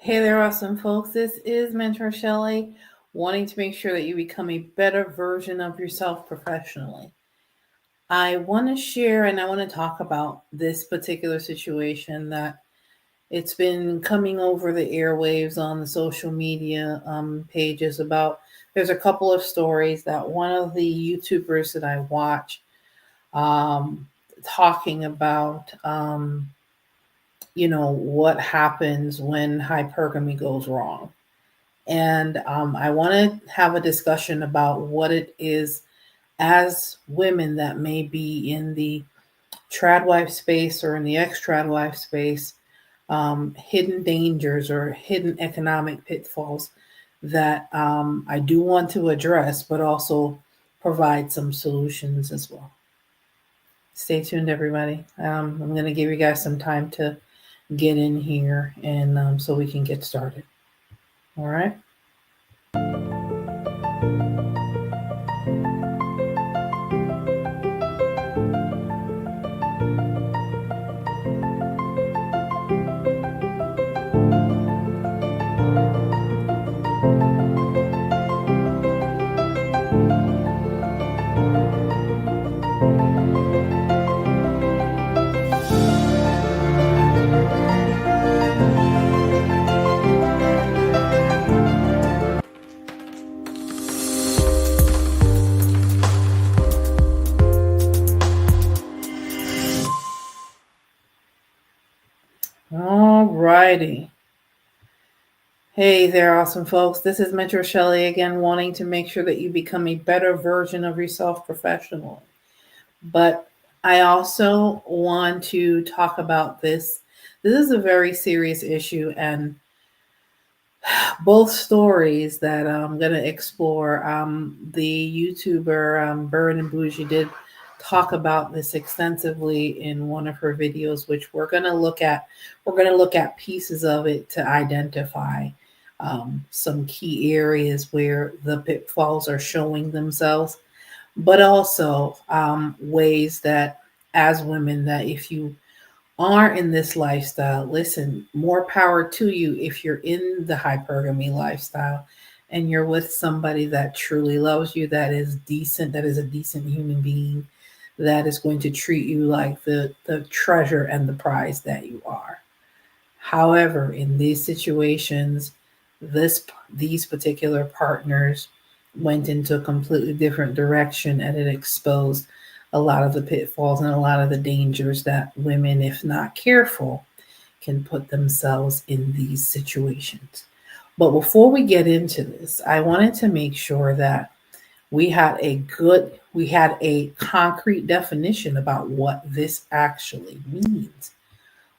Hey there, awesome folks. This is Mentor Shelley, wanting to make sure that you become a better version of yourself professionally. I want to share and I want to talk about this particular situation that it's been coming over the airwaves on the social media pages about. There's a couple of stories that one of the YouTubers that I watch talking about. What happens when hypergamy goes wrong. And I want to have a discussion about what it is as women that may be in the tradwife space or in the ex-tradwife space, hidden dangers or hidden economic pitfalls that I do want to address, but also provide some solutions as well. Stay tuned, everybody. I'm going to give you guys some time to get in here and so we can get started. All right. All righty. Hey there, awesome folks. This is Mentor Shelley again, wanting to make sure that you become a better version of yourself professionally. But I also want to talk about this. This is a very serious issue, and both stories that I'm going to explore. The YouTuber Burn and Bougie did talk about this extensively in one of her videos, which we're going to look at. We're going to look at pieces of it to identify some key areas where the pitfalls are showing themselves, but also ways that as women that if you are in this lifestyle, listen, more power to you if you're in the hypergamy lifestyle and you're with somebody that truly loves you, that is decent, that is a decent human being, that is going to treat you like the treasure and the prize that you are. However, in these situations, these particular partners went into a completely different direction, and it exposed a lot of the pitfalls and a lot of the dangers that women, if not careful, can put themselves in these situations. But before we get into this, I wanted to make sure that we had a concrete definition about what this actually means.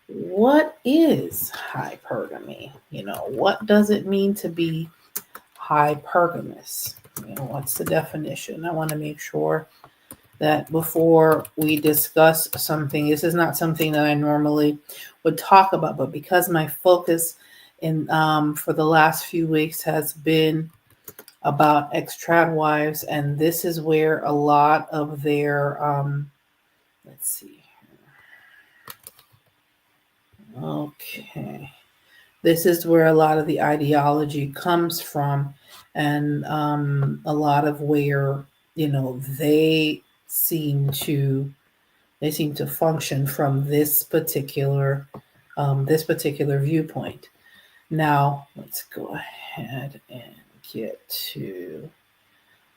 What is hypergamy? What does it mean to be hypergamous? What's the definition? I want to make sure that before we discuss something, this is not something that I normally would talk about, but because my focus in for the last few weeks has been about ex-trad wives, and this is where a lot of their let's see here. Okay. This is where a lot of the ideology comes from, and a lot of where they seem to function from this particular viewpoint. Now let's go ahead and get to.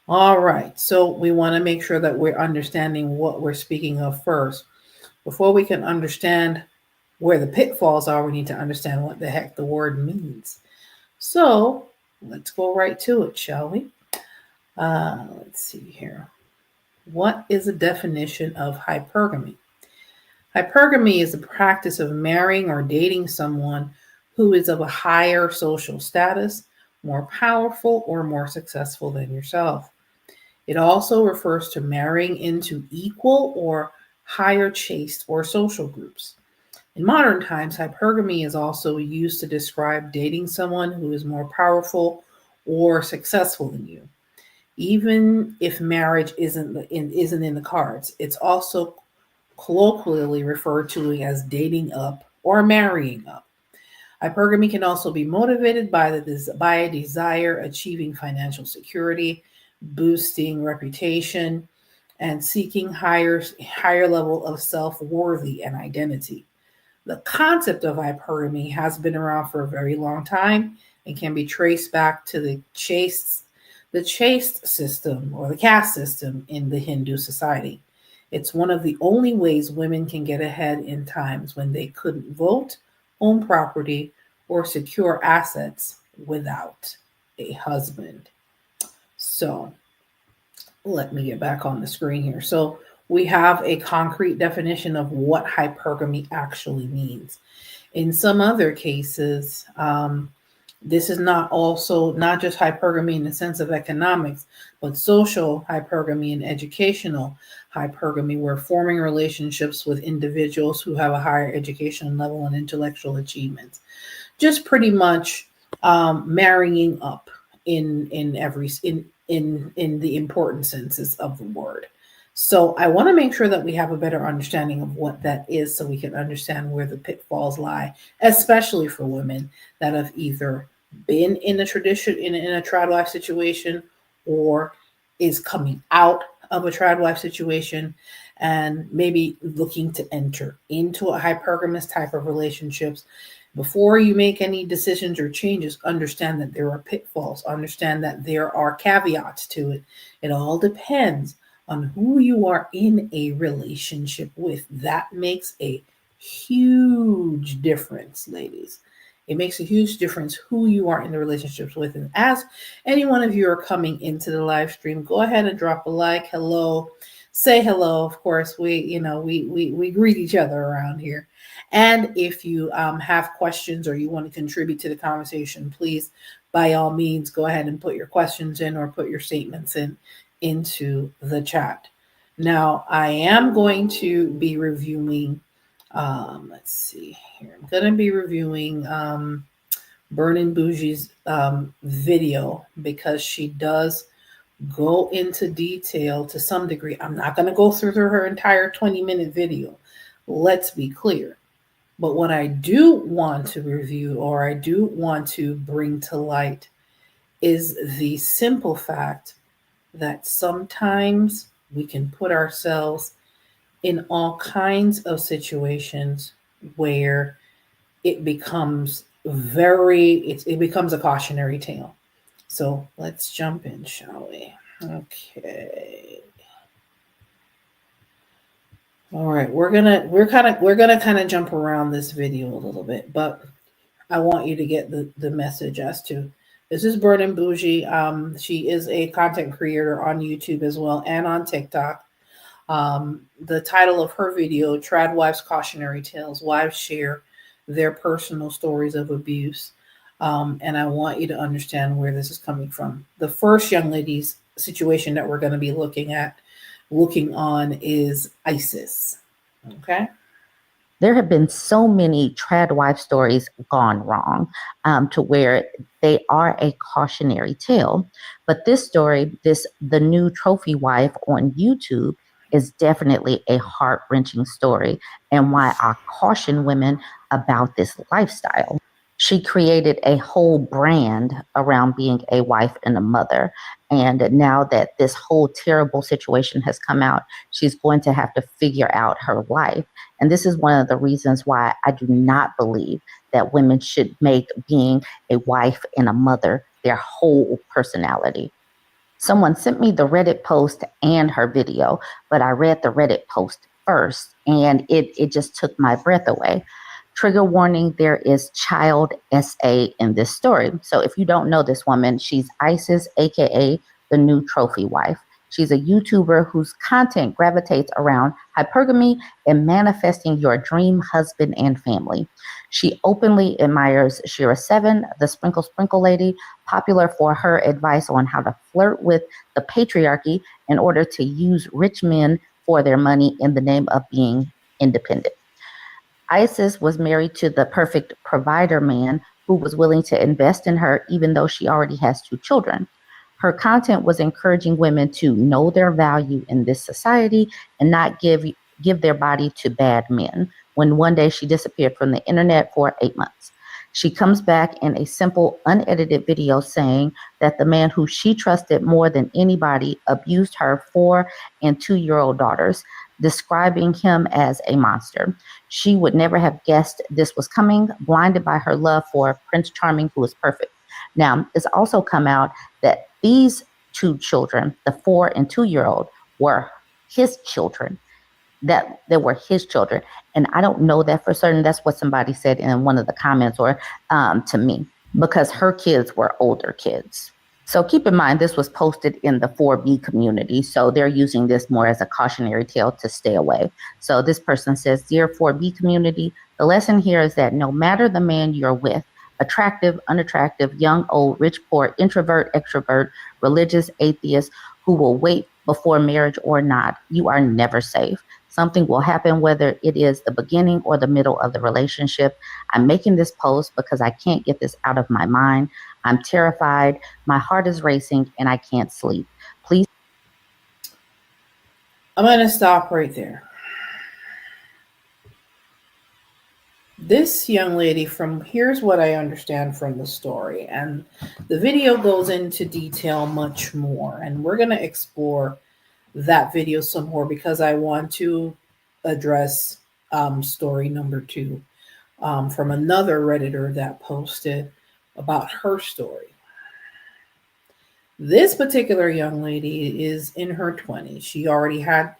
All right, so we want to make sure that we're understanding what we're speaking of first. Before we can understand where the pitfalls are, we need to understand what the heck the word means. So let's go right to it, shall we? Let's see here. What is a definition of hypergamy? Hypergamy is the practice of marrying or dating someone who is of a higher social status, more powerful, or more successful than yourself. It also refers to marrying into equal or higher caste or social groups. In modern times, hypergamy is also used to describe dating someone who is more powerful or successful than you. Even if marriage isn't in the cards, it's also colloquially referred to as dating up or marrying up. Hypergamy can also be motivated by a desire achieving financial security, boosting reputation, and seeking higher level of self-worthy and identity. The concept of hypergamy has been around for a very long time and can be traced back to the chaste system or the caste system in the Hindu society. It's one of the only ways women can get ahead in times when they couldn't vote, own property, or secure assets without a husband. So let me get back on the screen here. So we have a concrete definition of what hypergamy actually means. In some other cases, this is not just hypergamy in the sense of economics, but social hypergamy and educational hypergamy, where forming relationships with individuals who have a higher education level and intellectual achievements. Just pretty much marrying up in the important senses of the word. So I want to make sure that we have a better understanding of what that is so we can understand where the pitfalls lie, especially for women that have either been in a tradwife situation or is coming out of a tradwife situation and maybe looking to enter into a hypergamous type of relationships. Before you make any decisions or changes, understand that there are pitfalls, understand that there are caveats to it. It all depends on who you are in a relationship with. That makes a huge difference, ladies. It makes a huge difference who you are in the relationships with. And as any one of you are coming into the live stream, go ahead and drop a like, hello, say hello. Of course, we greet each other around here. And if you have questions or you want to contribute to the conversation, please, by all means, go ahead and put your questions in or put your statements into the chat. Now, I am going to be reviewing, let's see here. I'm going to be reviewing Burnin' Bougie's video because she does go into detail to some degree. I'm not going to go through her entire 20-minute video. Let's be clear. But what I do want to review or I do want to bring to light is the simple fact that sometimes we can put ourselves in all kinds of situations where it becomes it becomes a cautionary tale. So let's jump in, shall we? Okay. All right, we're gonna kind of jump around this video a little bit, but I want you to get the message as to this is Burnin' Bougie. She is a content creator on YouTube as well and on TikTok. The title of her video, Tradwife's Cautionary Tales, wives share their personal stories of abuse. And I want you to understand where this is coming from. The first young lady's situation that we're going to be looking on is ISIS. Okay. There have been so many tradwife stories gone wrong to where they are a cautionary tale. But this story, the new trophy wife on YouTube, is definitely a heart-wrenching story and why I caution women about this lifestyle. She created a whole brand around being a wife and a mother. And now that this whole terrible situation has come out, she's going to have to figure out her life. And this is one of the reasons why I do not believe that women should make being a wife and a mother their whole personality. Someone sent me the Reddit post and her video, but I read the Reddit post first and it just took my breath away. Trigger warning, there is child SA in this story. So if you don't know this woman, she's Isis, aka the new trophy wife. She's a YouTuber whose content gravitates around hypergamy and manifesting your dream husband and family. She openly admires Shira7, the Sprinkle Sprinkle lady, popular for her advice on how to flirt with the patriarchy in order to use rich men for their money in the name of being independent. Isis was married to the perfect provider man who was willing to invest in her even though she already has 2 children. Her content was encouraging women to know their value in this society and not give their body to bad men, when one day she disappeared from the internet for 8 months. She comes back in a simple, unedited video saying that the man who she trusted more than anybody abused her 4 and 2 year old daughters, describing him as a monster. She would never have guessed this was coming, blinded by her love for Prince Charming, who is perfect. Now, it's also come out that these two children, the 4 and 2 year old, were his children. That they were his children, and I don't know that for certain. That's what somebody said in one of the comments, or to me, because her kids were older kids. So keep in mind, this was posted in the 4B community. So they're using this more as a cautionary tale to stay away. So this person says, Dear 4B community, the lesson here is that no matter the man you're with, attractive, unattractive, young, old, rich, poor, introvert, extrovert, religious, atheist, who will wait before marriage or not, you are never safe. Something will happen, whether it is the beginning or the middle of the relationship. I'm making this post because I can't get this out of my mind. I'm terrified. My heart is racing and I can't sleep. Please. I'm going to stop right there. This young lady, from here's what I understand from the story, and the video goes into detail much more, and we're going to explore that video some more because I want to address story number 2 from another Redditor that posted about her story. This particular young lady is in her 20s. She already had a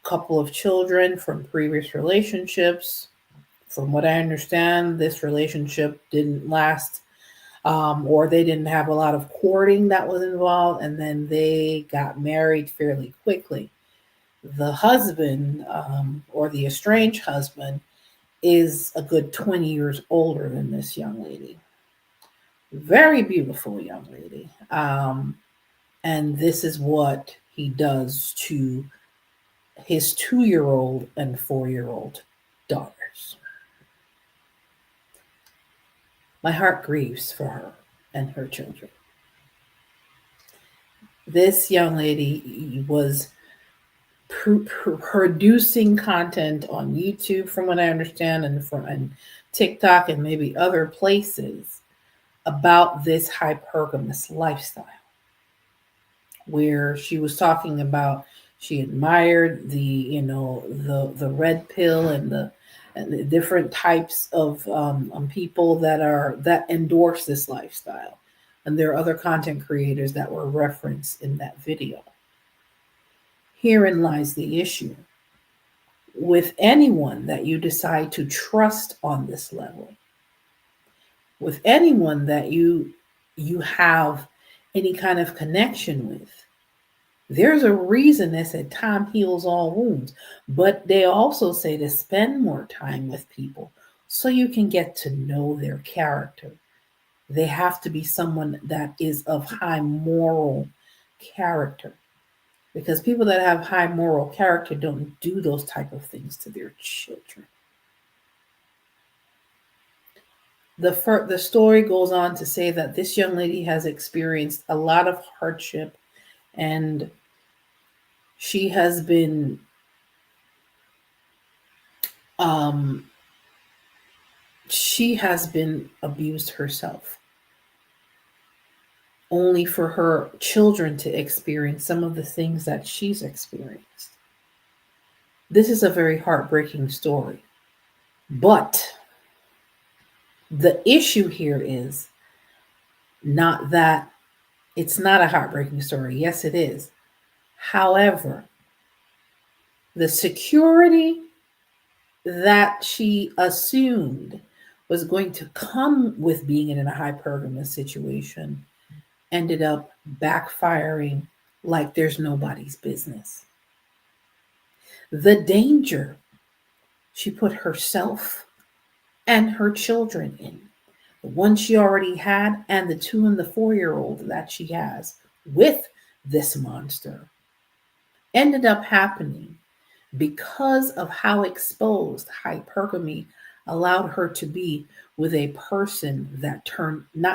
couple of children from previous relationships. From what I understand, this relationship didn't last, or they didn't have a lot of courting that was involved, and then they got married fairly quickly. The husband, or the estranged husband, is a good 20 years older than this young lady. Very beautiful young lady. And this is what he does to his 2-year-old and 4-year-old daughters. My heart grieves for her and her children. This young lady was producing content on YouTube, from what I understand, and TikTok and maybe other places about this hypergamous lifestyle, where she was talking about she admired the red pill and the different types of people that endorse this lifestyle, and there are other content creators that were referenced in that video. Herein lies the issue. With anyone that you decide to trust on this level, with anyone that you have any kind of connection with, there's a reason they said time heals all wounds. But they also say to spend more time with people so you can get to know their character. They have to be someone that is of high moral character, because people that have high moral character don't do those type of things to their children. The story goes on to say that this young lady has experienced a lot of hardship, and she has been abused herself, only for her children to experience some of the things that she's experienced. This is a very heartbreaking story. But the issue here is not that it's not a heartbreaking story. Yes, it is. However, the security that she assumed was going to come with being in a hypergamous situation ended up backfiring like there's nobody's business. The danger she put herself and her children in, the one she already had and the 2 and the 4-year-old that she has with this monster, ended up happening because of how exposed hypergamy allowed her to be with a person that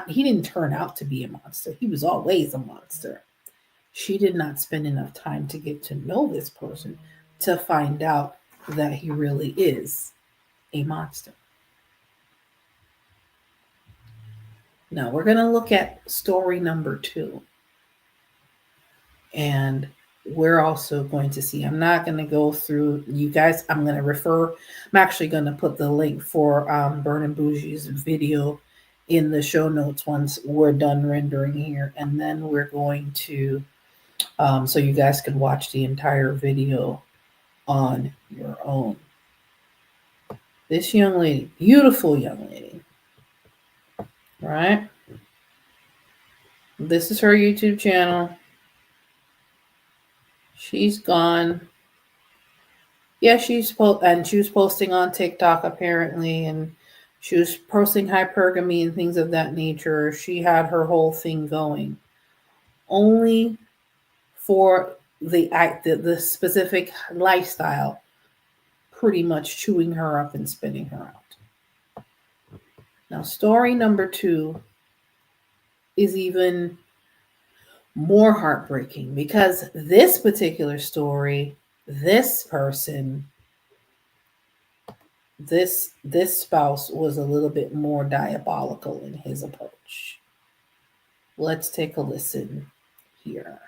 he didn't turn out to be a monster. He was always a monster. She did not spend enough time to get to know this person to find out that he really is a monster. Now we're going to look at story number 2. And we're also going to see, I'm not going to go through you guys. I'm going to refer, I'm actually going to put the link for Burn and Bougie's video in the show notes once we're done rendering here. And then we're going to, so you guys can watch the entire video on your own. This young lady, beautiful young lady, right? This is her YouTube channel. She's gone. Yeah, she was posting on TikTok apparently, and she was posting hypergamy and things of that nature. She had her whole thing going, only for the specific lifestyle pretty much chewing her up and spitting her out. Now, story number 2 is even more heartbreaking because this particular story, this person, this spouse was a little bit more diabolical in his approach. Let's take a listen here.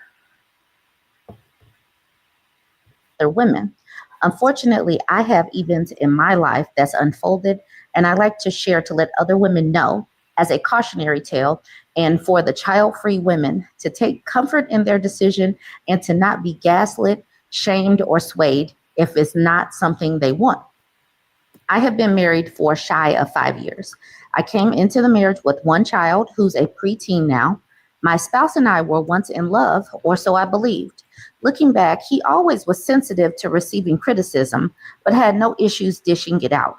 They're women. Unfortunately, I have events in my life that's unfolded, and I like to share to let other women know as a cautionary tale, and for the child-free women to take comfort in their decision and to not be gaslit, shamed, or swayed if it's not something they want. I have been married for shy of 5 years. I came into the marriage with one child who's a preteen now. My spouse and I were once in love, or so I believed. Looking back, he always was sensitive to receiving criticism, but had no issues dishing it out.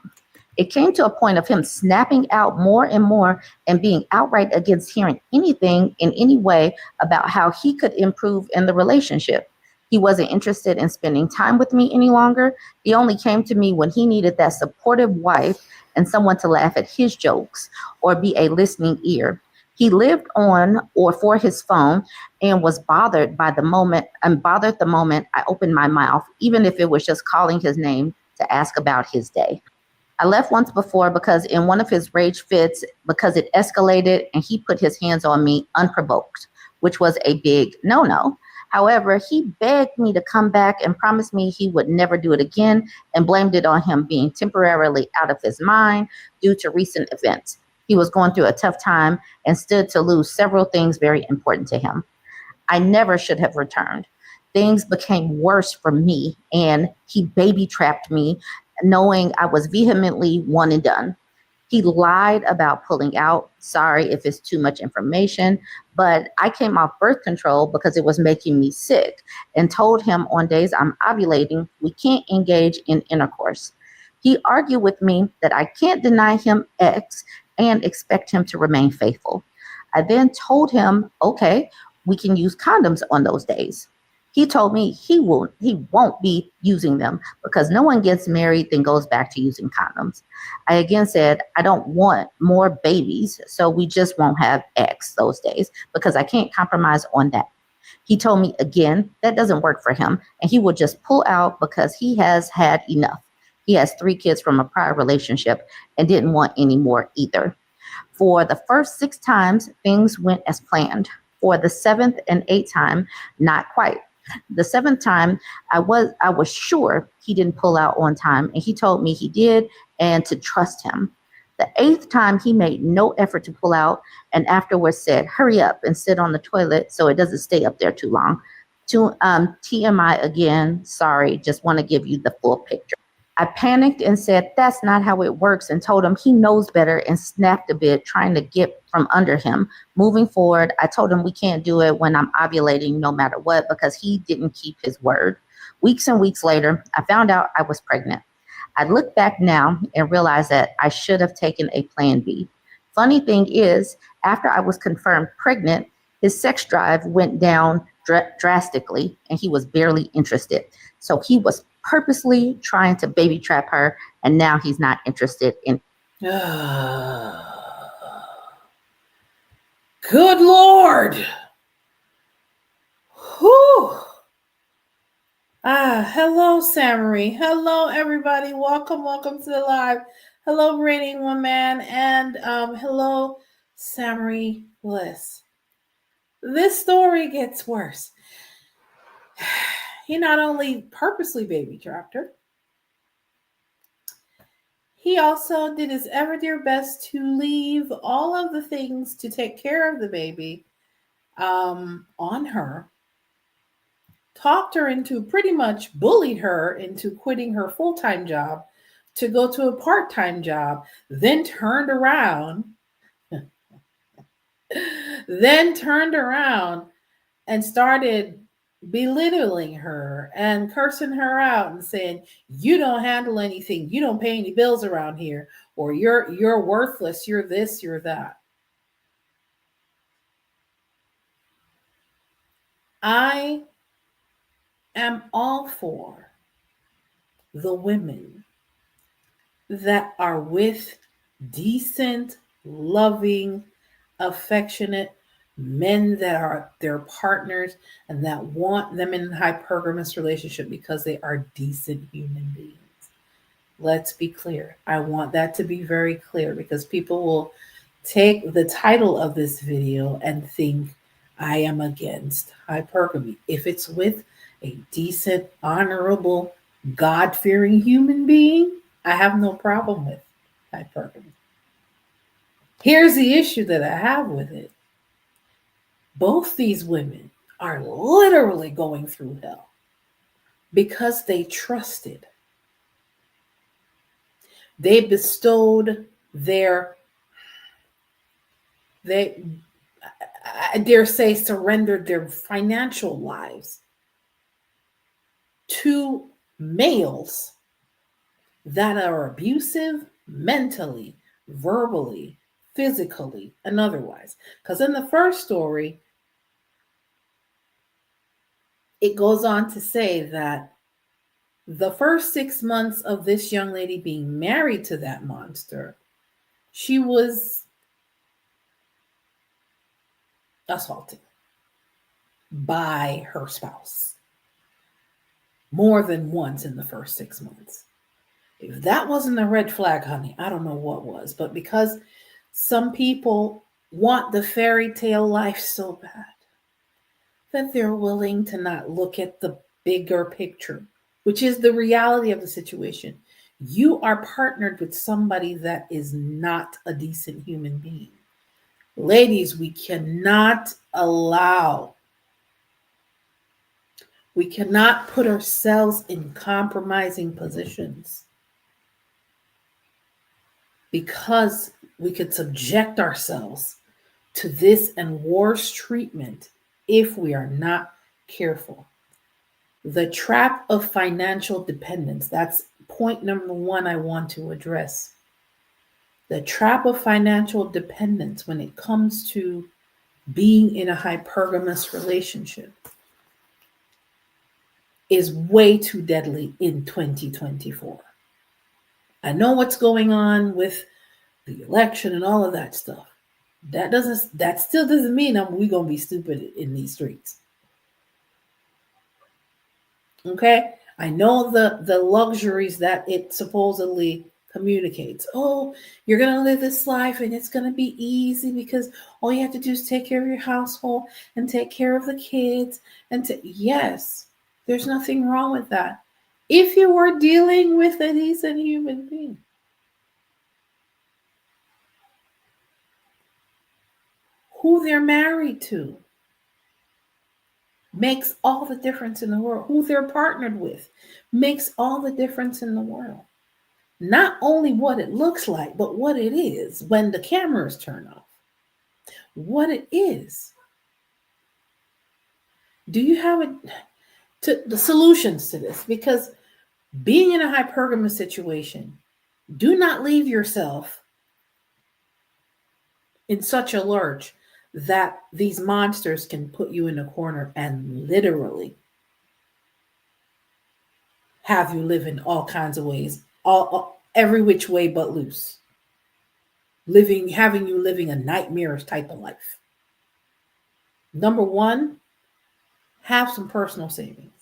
It came to a point of him snapping out more and more and being outright against hearing anything in any way about how he could improve in the relationship. He wasn't interested in spending time with me any longer. He only came to me when he needed that supportive wife and someone to laugh at his jokes or be a listening ear. He lived on or for his phone and was bothered the moment I opened my mouth, even if it was just calling his name to ask about his day. I left once before because in one of his rage fits, because it escalated and he put his hands on me unprovoked, which was a big no-no. However, he begged me to come back and promised me he would never do it again and blamed it on him being temporarily out of his mind due to recent events. He was going through a tough time and stood to lose several things very important to him. I never should have returned. Things became worse for me, and he baby trapped me, knowing I was vehemently one and done. He lied about pulling out. Sorry if it's too much information, but I came off birth control because it was making me sick and told him on days I'm ovulating, we can't engage in intercourse. He argued with me that I can't deny him X and expect him to remain faithful. I then told him, okay, we can use condoms on those days. He told me he won't be using them because no one gets married then goes back to using condoms. I again said, I don't want more babies, so we just won't have X those days because I can't compromise on that. He told me again that doesn't work for him and he will just pull out because he has had enough. He has 3 kids from a prior relationship and didn't want any more either. For the first 6 times, things went as planned. For the 7th and 8th time, not quite. The 7th time, I was sure he didn't pull out on time, and he told me he did and to trust him. The 8th time, he made no effort to pull out and afterwards said, hurry up and sit on the toilet so it doesn't stay up there too long. TMI again, sorry, just want to give you the full picture. I panicked and said, that's not how it works, and told him he knows better and snapped a bit, trying to get from under him. Moving forward, I told him we can't do it when I'm ovulating no matter what because he didn't keep his word. Weeks and weeks later, I found out I was pregnant. I look back now and realize that I should have taken a plan B. Funny thing is, after I was confirmed pregnant, his sex drive went down drastically and he was barely interested. So he was purposely trying to baby trap her, and now he's not interested in. Good Lord. Whew. Hello, Samory. Hello, everybody. Welcome to the live. Hello, Raining Woman, and hello, summary list. This story gets worse. He not only purposely baby trapped her, he also did his ever dear best to leave all of the things to take care of the baby on her, talked her into, pretty much bullied her into quitting her full-time job to go to a part-time job, then turned around, and started belittling her and cursing her out and saying, you don't handle anything, you don't pay any bills around here, or you're worthless, you're this, you're that. I am all for the women that are with decent, loving, affectionate men that are their partners and that want them in a hypergamous relationship because they are decent human beings. Let's be clear. I want that to be very clear because people will take the title of this video and think I am against hypergamy. If it's with a decent, honorable, God fearing human being, I have no problem with hypergamy. Here's the issue that I have with it. Both these women are literally going through hell because they trusted. They bestowed I dare say, surrendered their financial lives to males that are abusive mentally, verbally, physically, and otherwise. Because in the first story, it goes on to say that the first 6 months of this young lady being married to that monster, she was assaulted by her spouse more than once in the first 6 months. If that wasn't a red flag, honey, I don't know what was. But because some people want the fairy tale life so bad that they're willing to not look at the bigger picture, which is the reality of the situation. You are partnered with somebody that is not a decent human being. Ladies, we cannot put ourselves in compromising positions because we could subject ourselves to this and worse treatment if we are not careful. The trap of financial dependence. That's point number one I want to address. The trap of financial dependence when it comes to being in a hypergamous relationship is way too deadly in 2024. I know what's going on with the election and all of that stuff. That still doesn't mean we're gonna be stupid in these streets. Okay, I know the luxuries that it supposedly communicates. Oh, you're gonna live this life and it's gonna be easy because all you have to do is take care of your household and take care of the kids. Yes, there's nothing wrong with that. If you were dealing with a decent human being. Who they're married to makes all the difference in the world. Who they're partnered with makes all the difference in the world. Not only what it looks like, but what it is when the cameras turn off. What it is. Do you have the solutions to this? Because being in a hypergamous situation, do not leave yourself in such a lurch that these monsters can put you in a corner and literally have you live in all kinds of ways, every which way but loose. Having you living a nightmarish type of life. Number one, have some personal savings.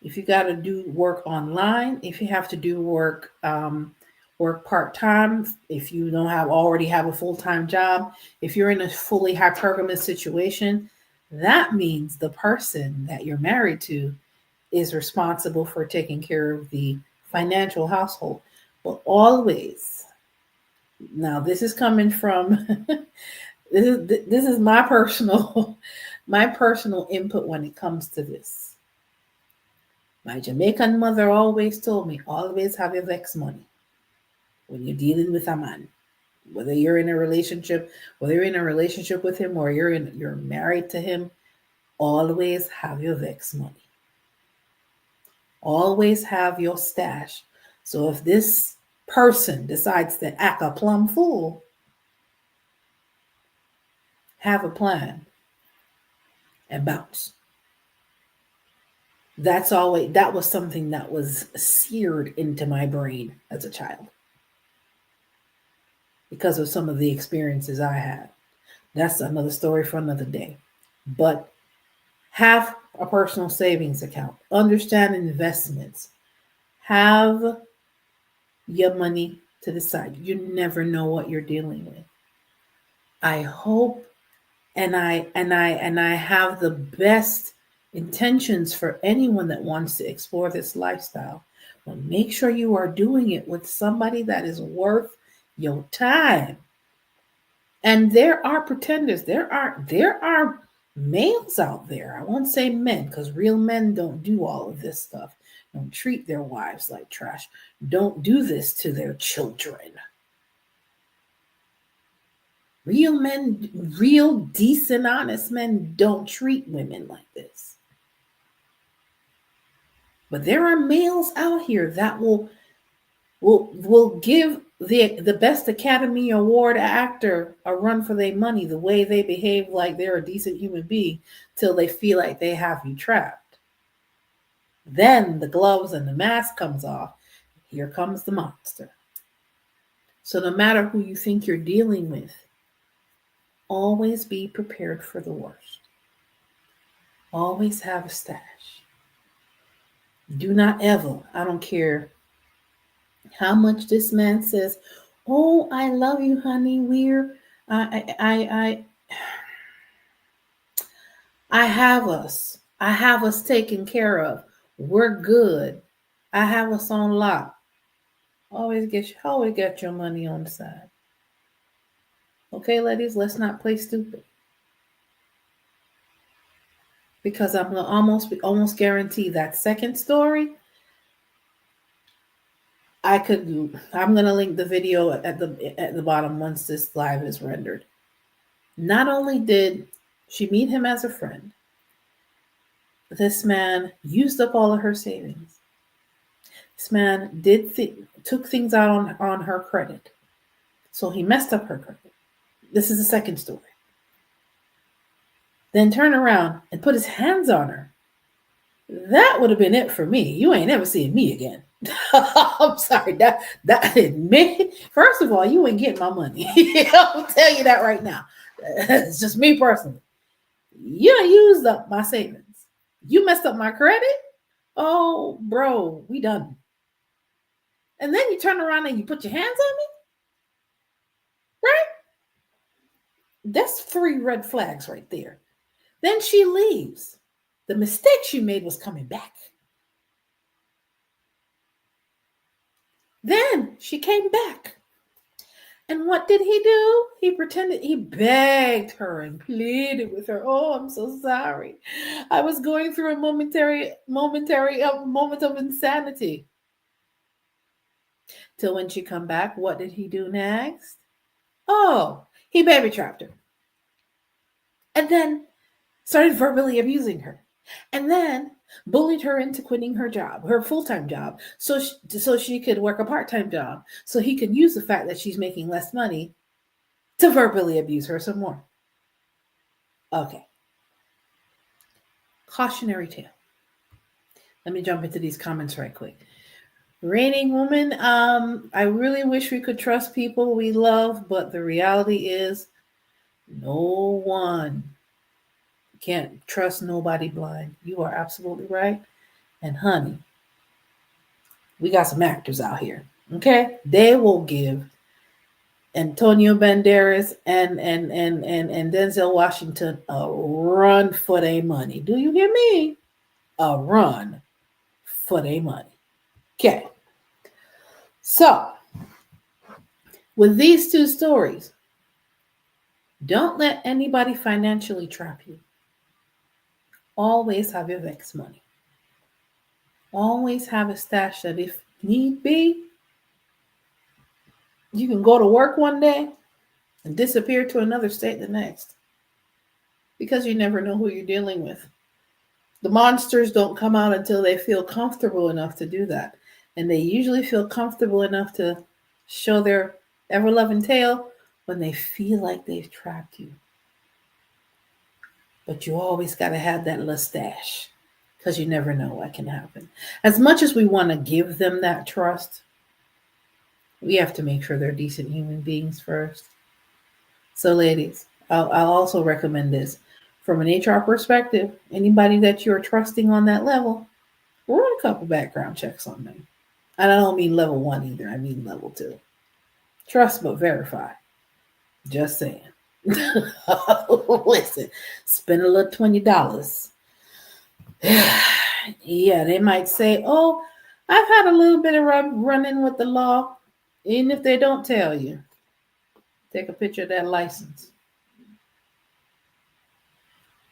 If you got to do work online, if you have to do work work part-time if you don't already have a full-time job. If you're in a fully hypergamous situation, that means the person that you're married to is responsible for taking care of the financial household. But always, now this is coming from this is my personal my personal input when it comes to this. My Jamaican mother always told me, always have your vex money when you're dealing with a man. Whether you're in a relationship, with him or you're married to him, always have your vex money. Always have your stash. So if this person decides to act a plumb fool, have a plan and bounce. That was something that was seared into my brain as a child because of some of the experiences I had. That's another story for another day. But have a personal savings account. Understand investments. Have your money to the side. You never know what you're dealing with. I hope and I have the best intentions for anyone that wants to explore this lifestyle. But make sure you are doing it with somebody that is worth your time. And there are pretenders. There are males out there. I won't say men, because real men don't do all of this stuff. Don't treat their wives like trash. Don't do this to their children. Real men, real decent, honest men don't treat women like this. But there are males out here that will give the best Academy Award actor a run for their money, the way they behave like they're a decent human being till they feel like they have you trapped. Then the gloves and the mask comes off. Here comes the monster. So no matter who you think you're dealing with, always be prepared for the worst. Always have a stash. Do not ever, I don't care how much this man says, "Oh, I love you, honey. I have us. I have us taken care of. We're good. I have us on lock." Always get your money on the side. Okay, ladies, let's not play stupid. Because I'm gonna almost guarantee that second story. I'm gonna link the video at the bottom once this live is rendered. Not only did she meet him as a friend, this man used up all of her savings. This man took things out on her credit. So he messed up her credit. This is the second story. Then turned around and put his hands on her. That would have been it for me. You ain't never seeing me again. I'm sorry. That me. First of all, you ain't getting my money. I'll tell you that right now. It's just me personally. You done used up my savings. You messed up my credit. Oh, bro, we done. And then you turn around and you put your hands on me, right? That's 3 red flags right there. Then she leaves. The mistake she made was coming back. Then she came back. And what did he do? He begged her and pleaded with her. "Oh, I'm so sorry. I was going through a moment of insanity." Till when she come back, what did he do next? Oh, he baby trapped her. And then started verbally abusing her. And then bullied her into quitting her job, her full-time job, so she could work a part-time job, so he could use the fact that she's making less money to verbally abuse her some more. Okay. Cautionary tale. Let me jump into these comments right quick. Raining woman, I really wish we could trust people we love, but the reality is no one. Can't trust nobody blind. You are absolutely right. And honey, we got some actors out here. Okay, they will give Antonio Banderas and Denzel Washington a run for their money. Do you hear me? A run for their money. Okay, so with these two stories, don't let anybody financially trap you. Always have your Vex money. Always have a stash that if need be, you can go to work one day and disappear to another state the next. Because you never know who you're dealing with. The monsters don't come out until they feel comfortable enough to do that. And they usually feel comfortable enough to show their ever loving tail when they feel like they've trapped you. But you always got to have that little stash because you never know what can happen. As much as we want to give them that trust, we have to make sure they're decent human beings first. So, ladies, I'll also recommend this. From an HR perspective, anybody that you're trusting on that level, run a couple background checks on them. And I don't mean level 1 either, I mean level 2. Trust but verify. Just saying. Listen, spend a little $20. Yeah, they might say, oh, I've had a little bit of run-in with the law. Even if they don't tell you, take a picture of that license.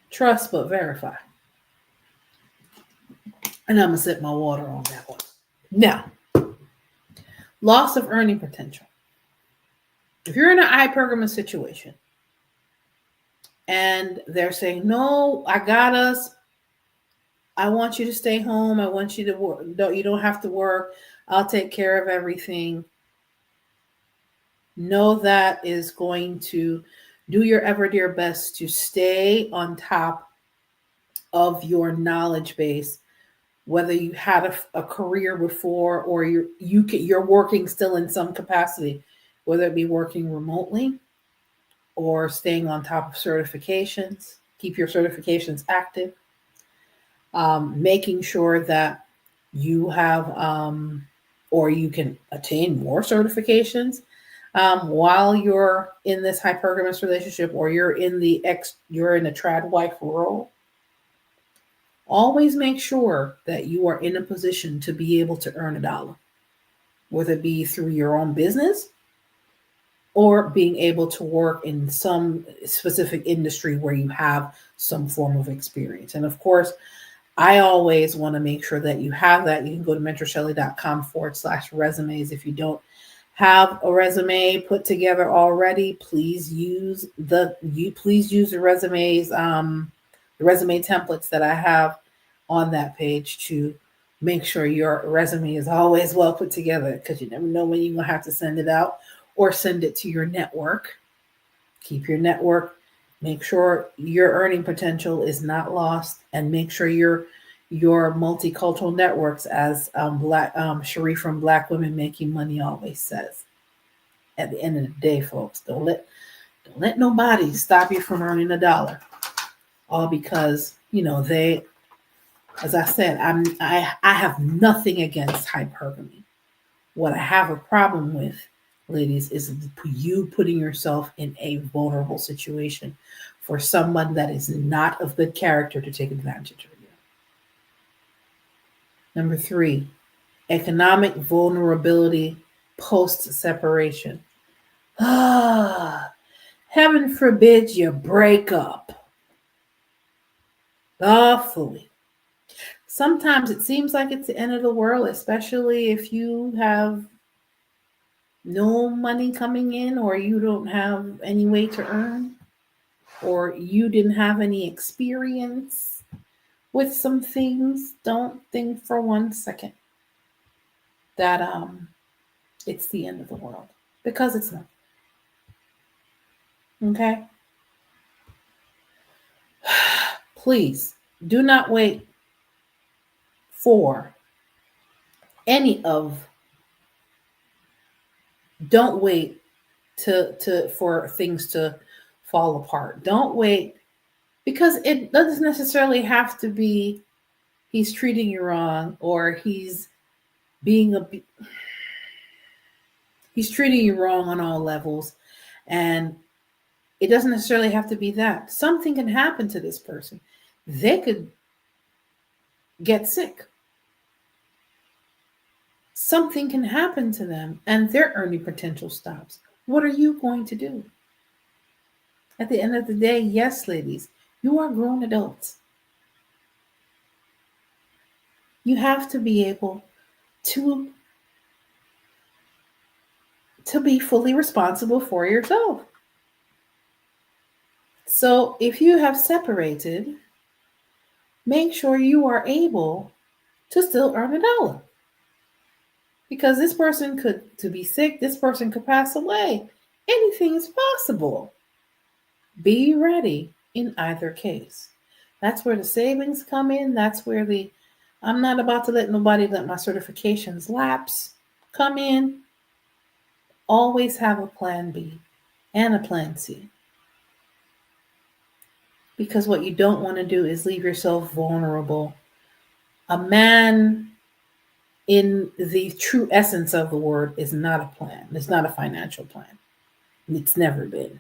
Trust but verify. And I'm going to sip my water on that one. Now, loss of earning potential. If you're in an hypergamy situation and they're saying, no, I got us. I want you to stay home. I want you to work. No, you don't have to work. I'll take care of everything. Know that is going to do your ever dear best to stay on top of your knowledge base, whether you had a career before or you're working still in some capacity, whether it be working remotely or staying on top of certifications. Keep your certifications active. Making sure that you have or you can attain more certifications while you're in this hypergamous relationship or you're in a tradwife role. Always make sure that you are in a position to be able to earn $1, whether it be through your own business or being able to work in some specific industry where you have some form of experience. And of course, I always want to make sure that you have that. You can go to mentorshelley.com/resumes. If you don't have a resume put together already, please use the resumes, the resume templates that I have on that page to make sure your resume is always well put together, because you never know when you're going to have to send it out or send it to your network. Keep your network. Make sure your earning potential is not lost, and make sure your multicultural networks, as Cherie from Black Women Making Money always says. At the end of the day, folks, don't let nobody stop you from earning $1, all because they. As I said, I have nothing against hypergamy. What I have a problem with, ladies, is you putting yourself in a vulnerable situation for someone that is not of good character to take advantage of you. Number 3, economic vulnerability post-separation. Heaven forbid you break up. Awfully. Sometimes it seems like it's the end of the world, especially if you have no money coming in, or you don't have any way to earn, or you didn't have any experience with some things. Don't think for 1 second that it's the end of the world, because it's not. Okay? Please do not wait for don't wait for things to fall apart. Don't wait, because it doesn't necessarily have to be he's treating you wrong or he's being He's treating you wrong on all levels. And it doesn't necessarily have to be that. Something can happen to this person. They could get sick. Something can happen to them and their earning potential stops. What are you going to do? At the end of the day, yes, ladies, you are grown adults. You have to be able to be fully responsible for yourself. So if you have separated, make sure you are able to still earn a dollar. Because this person could to be sick, this person could pass away. Anything is possible. Be ready in either case. That's where the savings come in. That's where the I'm not about to let nobody let my certifications lapse come in. Always have a plan B and a plan C. Because what you don't want to do is leave yourself vulnerable. A man, in the true essence of the word, is not a plan. It's not a financial plan. It's never been.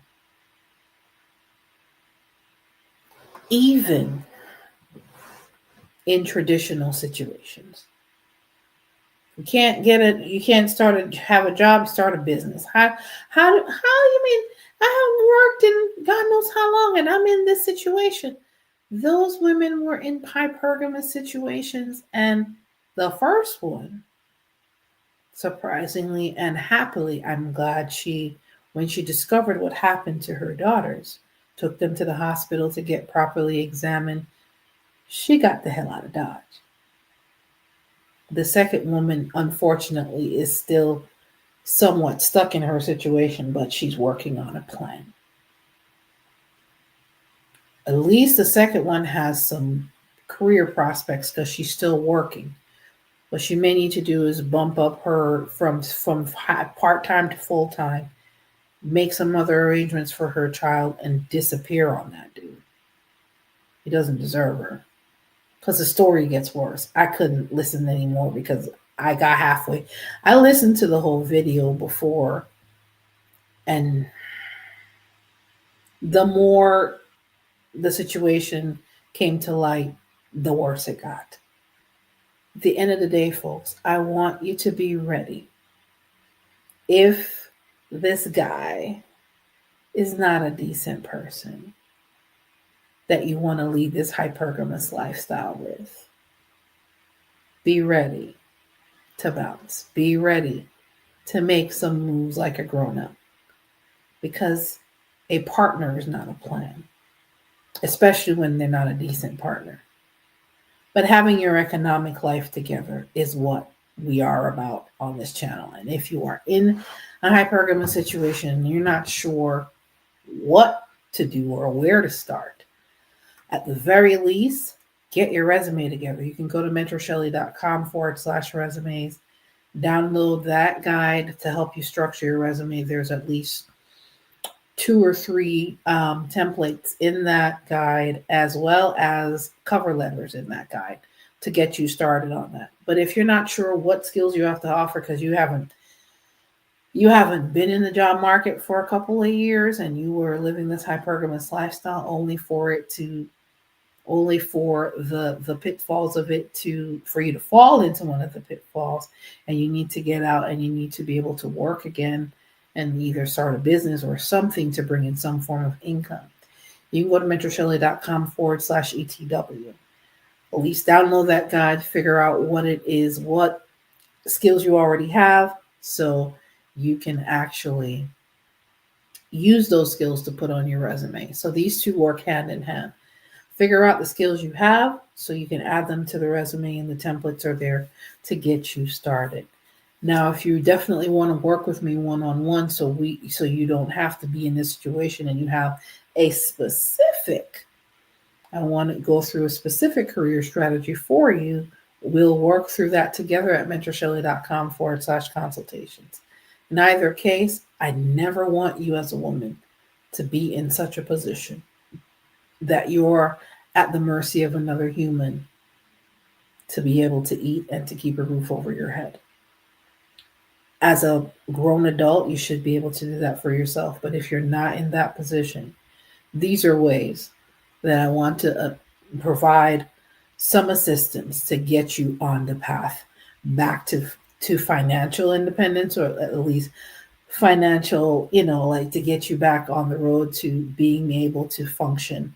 Even in traditional situations. You can't get it. You can't have a job, start a business. How you mean? I have worked in God knows how long, and I'm in this situation. Those women were in hypergamous situations, and the first one, surprisingly and happily, I'm glad when she discovered what happened to her daughters, took them to the hospital to get properly examined. She got the hell out of Dodge. The second woman, unfortunately, is still somewhat stuck in her situation, but she's working on a plan. At least the second one has some career prospects because she's still working. What she may need to do is bump up her from part-time to full-time, make some other arrangements for her child, and disappear on that dude. He doesn't deserve her. Because the story gets worse. I couldn't listen anymore because I got halfway. I listened to the whole video before, and the more the situation came to light, the worse it got. At the end of the day, folks, I want you to be ready. If this guy is not a decent person that you want to lead this hypergamous lifestyle with, be ready to bounce. Be ready to make some moves like a grown up. Because a partner is not a plan, especially when they're not a decent partner. But having your economic life together is what we are about on this channel. And if you are in a hypergamous situation and you're not sure what to do or where to start, at the very least, get your resume together. You can go to mentorshelley.com/resumes, download that guide to help you structure your resume. There's at least 2 or 3 templates in that guide, as well as cover letters in that guide to get you started on that. But if you're not sure what skills you have to offer because you haven't been in the job market for a couple of years and you were living this hypergamous lifestyle only for the pitfalls of it for you to fall into one of the pitfalls, and you need to get out and you need to be able to work again and either start a business or something to bring in some form of income, you can go to mentorshelley.com/ETW. At least download that guide, figure out what it is, what skills you already have, so you can actually use those skills to put on your resume. So these two work hand in hand. Figure out the skills you have so you can add them to the resume, and the templates are there to get you started. Now, if you definitely want to work with me one-on-one so you don't have to be in this situation and you have a specific, I want to go through a specific career strategy for you, we'll work through that together at mentorshelley.com/consultations. In either case, I never want you as a woman to be in such a position that you're at the mercy of another human to be able to eat and to keep a roof over your head. As a grown adult, you should be able to do that for yourself. But if you're not in that position, these are ways that I want to provide some assistance to get you on the path back to financial independence, or at least financial, like to get you back on the road to being able to function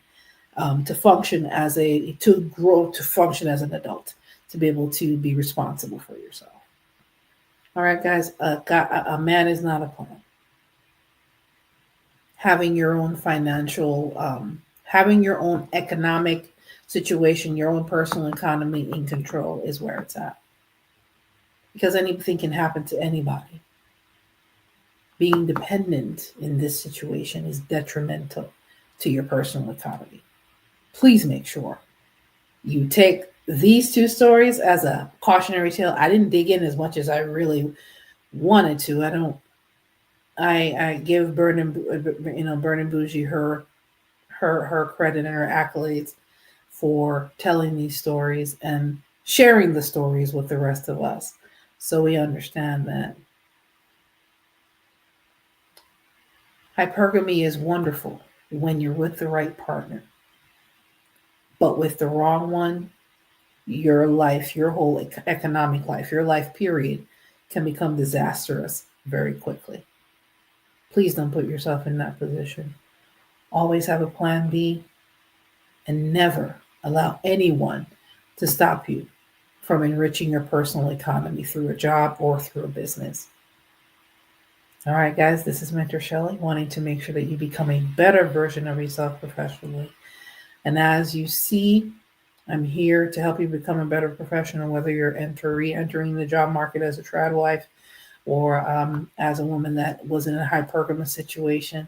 as to grow, to function as an adult, to be able to be responsible for yourself. All right, guys, a man is not a plan. Having your own financial, having your own economic situation, your own personal economy in control is where it's at. Because anything can happen to anybody. Being dependent in this situation is detrimental to your personal economy. Please make sure you take these two stories as a cautionary tale. I didn't dig in as much as I really wanted to. I give Burn and Bougie her credit and her accolades for telling these stories and sharing the stories with the rest of us, so we understand that hypergamy is wonderful when you're with the right partner, but with the wrong one, your life, your whole economic life, your life period, can become disastrous very quickly. Please don't put yourself in that position. Always have a plan B, and never allow anyone to stop you from enriching your personal economy through a job or through a business. All right, guys, this is Mentor Shelley, wanting to make sure that you become a better version of yourself professionally. And as you see, I'm here to help you become a better professional, whether you're re-entering the job market as a trad wife, or as a woman that was in a hypergamous situation,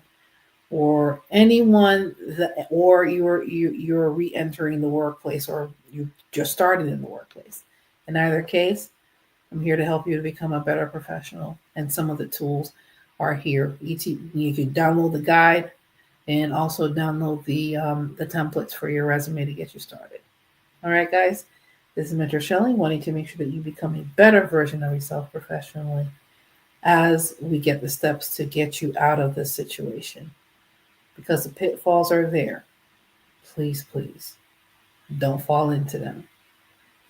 or anyone that, or you're re-entering the workplace, or you just started in the workplace. In either case, I'm here to help you to become a better professional, and some of the tools are here. You can download the guide and also download the templates for your resume to get you started. All right, guys, this is Mentor Shelley, wanting to make sure that you become a better version of yourself professionally as we get the steps to get you out of this situation. Because the pitfalls are there. Please, please don't fall into them,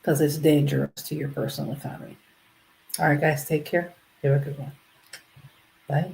because it's dangerous to your personal economy. All right, guys, take care. Have a good one. Bye.